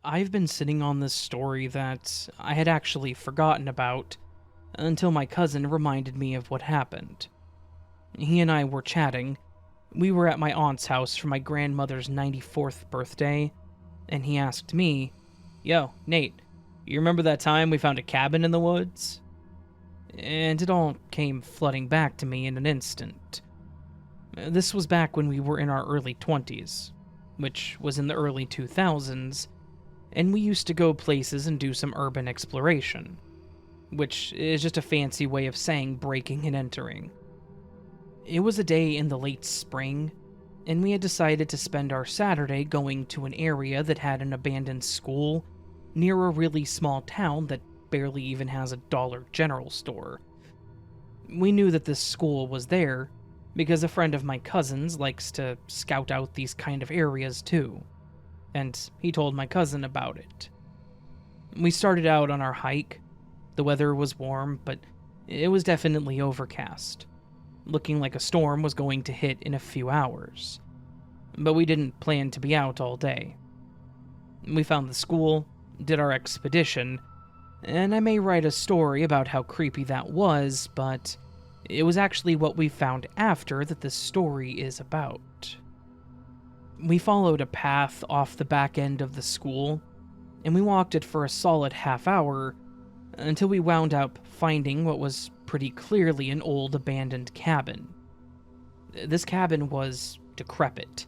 I've been sitting on this story that I had actually forgotten about until my cousin reminded me of what happened. He and I were chatting. We were at my aunt's house for my grandmother's 94th birthday, and he asked me, "Yo, Nate, you remember that time we found a cabin in the woods?" And it all came flooding back to me in an instant. This was back when we were in our early 20s, which was in the early 2000s, and we used to go places and do some urban exploration, which is just a fancy way of saying breaking and entering. It was a day in the late spring, and we had decided to spend our Saturday going to an area that had an abandoned school near a really small town that barely even has a Dollar General store. We knew that this school was there because a friend of my cousin's likes to scout out these kind of areas too, and he told my cousin about it. We started out on our hike. The weather was warm, but it was definitely overcast, looking like a storm was going to hit in a few hours. But we didn't plan to be out all day. We found the school, did our expedition, and I may write a story about how creepy that was, but it was actually what we found after that this story is about. We followed a path off the back end of the school, and we walked it for a solid half hour until we wound up finding what was pretty clearly an old abandoned cabin. This cabin was decrepit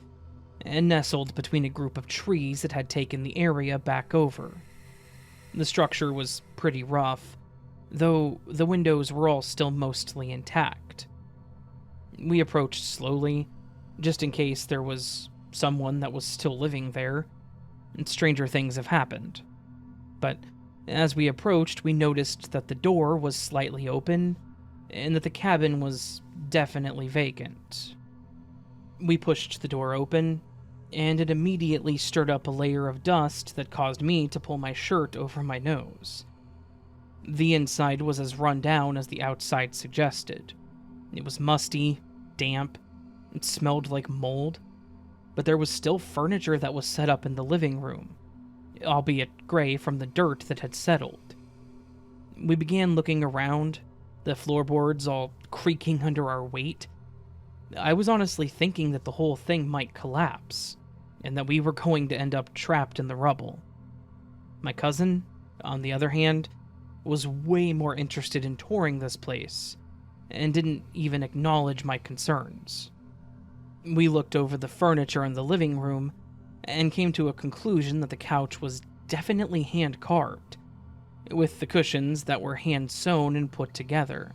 and nestled between a group of trees that had taken the area back over. The structure was pretty rough, though the windows were all still mostly intact. We approached slowly, just in case there was someone that was still living there, and stranger things have happened. But as we approached, we noticed that the door was slightly open, and that the cabin was definitely vacant. We pushed the door open, and it immediately stirred up a layer of dust that caused me to pull my shirt over my nose. The inside was as run down as the outside suggested. It was musty, damp, it smelled like mold, but there was still furniture that was set up in the living room, albeit gray from the dirt that had settled. We began looking around, the floorboards all creaking under our weight. I was honestly thinking that the whole thing might collapse, and that we were going to end up trapped in the rubble. My cousin, on the other hand, was way more interested in touring this place, and didn't even acknowledge my concerns. We looked over the furniture in the living room, and came to a conclusion that the couch was definitely hand-carved, with the cushions that were hand-sewn and put together.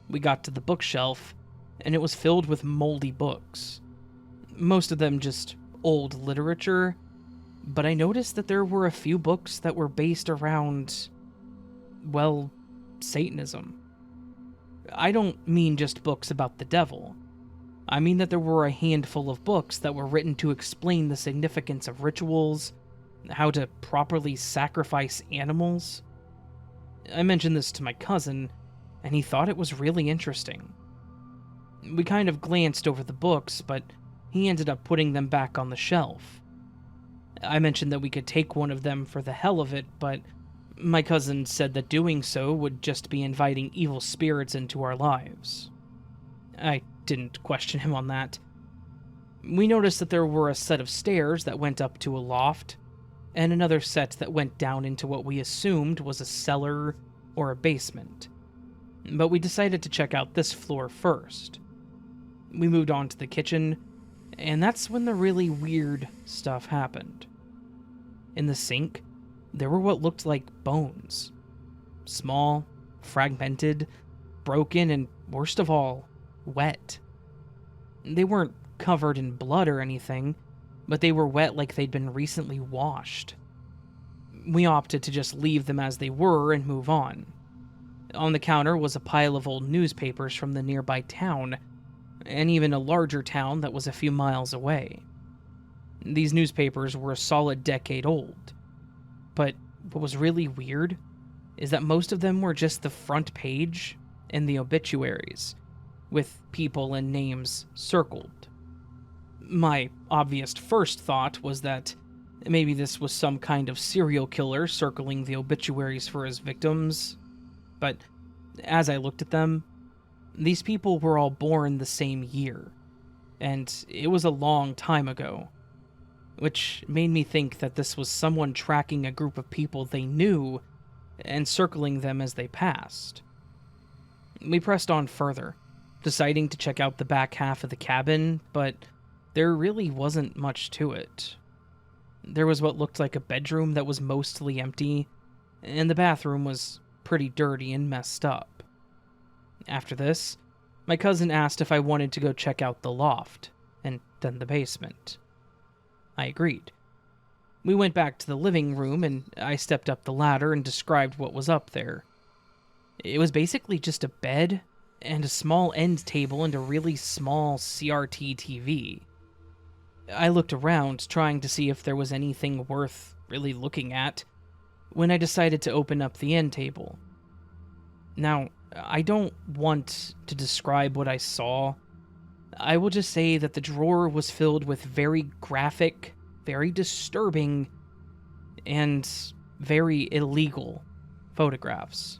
We got to the bookshelf, and it was filled with moldy books. Most of them just old literature, but I noticed that there were a few books that were based around, well, Satanism. I don't mean just books about the devil. I mean that there were a handful of books that were written to explain the significance of rituals, how to properly sacrifice animals. I mentioned this to my cousin, and he thought it was really interesting. We kind of glanced over the books, but he ended up putting them back on the shelf. I mentioned that we could take one of them for the hell of it, but my cousin said that doing so would just be inviting evil spirits into our lives. I didn't question him on that. We noticed that there were a set of stairs that went up to a loft, and another set that went down into what we assumed was a cellar or a basement. But we decided to check out this floor first. We moved on to the kitchen, and that's when the really weird stuff happened. In the sink, there were what looked like bones. Small, fragmented, broken, and worst of all, wet. They weren't covered in blood or anything, but they were wet like they'd been recently washed. We opted to just leave them as they were and move on. On the counter was a pile of old newspapers from the nearby town, and even a larger town that was a few miles away. These newspapers were a solid decade old, but what was really weird is that most of them were just the front page and the obituaries, with people and names circled. My obvious first thought was that Maybe this was some kind of serial killer circling the obituaries for his victims. But as I looked at them, these people were all born the same year, and it was a long time ago, which made me think that this was someone tracking a group of people they knew and circling them as they passed. We pressed on further, deciding to check out the back half of the cabin, but there really wasn't much to it. There was what looked like a bedroom that was mostly empty, and the bathroom was pretty dirty and messed up. After this, my cousin asked if I wanted to go check out the loft, and then the basement. I agreed. We went back to the living room, and I stepped up the ladder and described what was up there. It was basically just a bed, and a small end table and a really small CRT TV. I looked around, trying to see if there was anything worth really looking at, when I decided to open up the end table. Now, I don't want to describe what I saw. I will just say that the drawer was filled with very graphic, very disturbing, and very illegal photographs.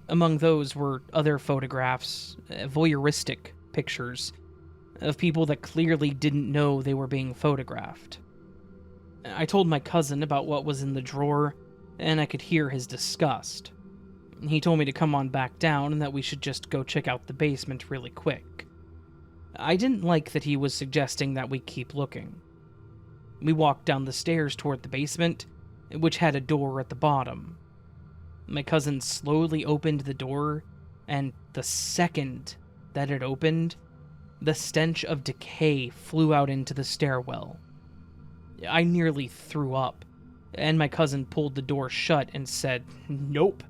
Among those were other photographs, voyeuristic pictures, of people that clearly didn't know they were being photographed. I told my cousin about what was in the drawer, and I could hear his disgust. He told me to come on back down and that we should just go check out the basement really quick. I didn't like that he was suggesting that we keep looking. We walked down the stairs toward the basement, which had a door at the bottom. My cousin slowly opened the door, and the second that it opened, the stench of decay flew out into the stairwell. I nearly threw up, and my cousin pulled the door shut and said, "Nope."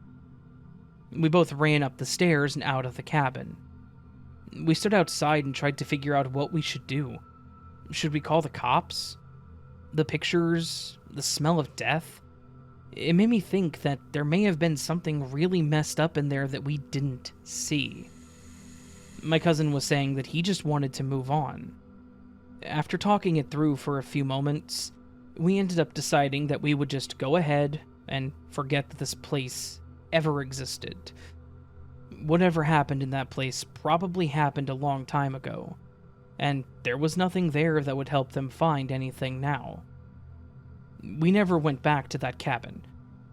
We both ran up the stairs and out of the cabin. We stood outside and tried to figure out what we should do. Should we call the cops? The pictures, the smell of death? It made me think that there may have been something really messed up in there that we didn't see. My cousin was saying that he just wanted to move on. After talking it through for a few moments, we ended up deciding that we would just go ahead and forget that this place ever existed. Whatever happened in that place probably happened a long time ago, and there was nothing there that would help them find anything now. We never went back to that cabin.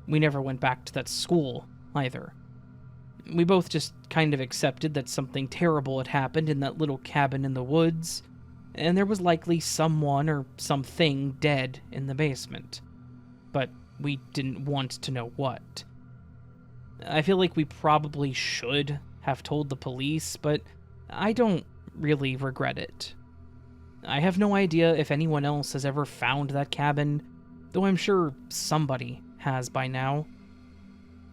We never went back to that school, either. We both just kind of accepted that something terrible had happened in that little cabin in the woods, and there was likely someone or something dead in the basement. But we didn't want to know what. I feel like we probably should have told the police, but I don't really regret it. I have no idea if anyone else has ever found that cabin, though I'm sure somebody has by now.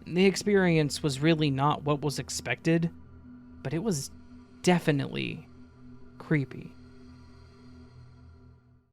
The experience was really not what was expected, but it was definitely creepy.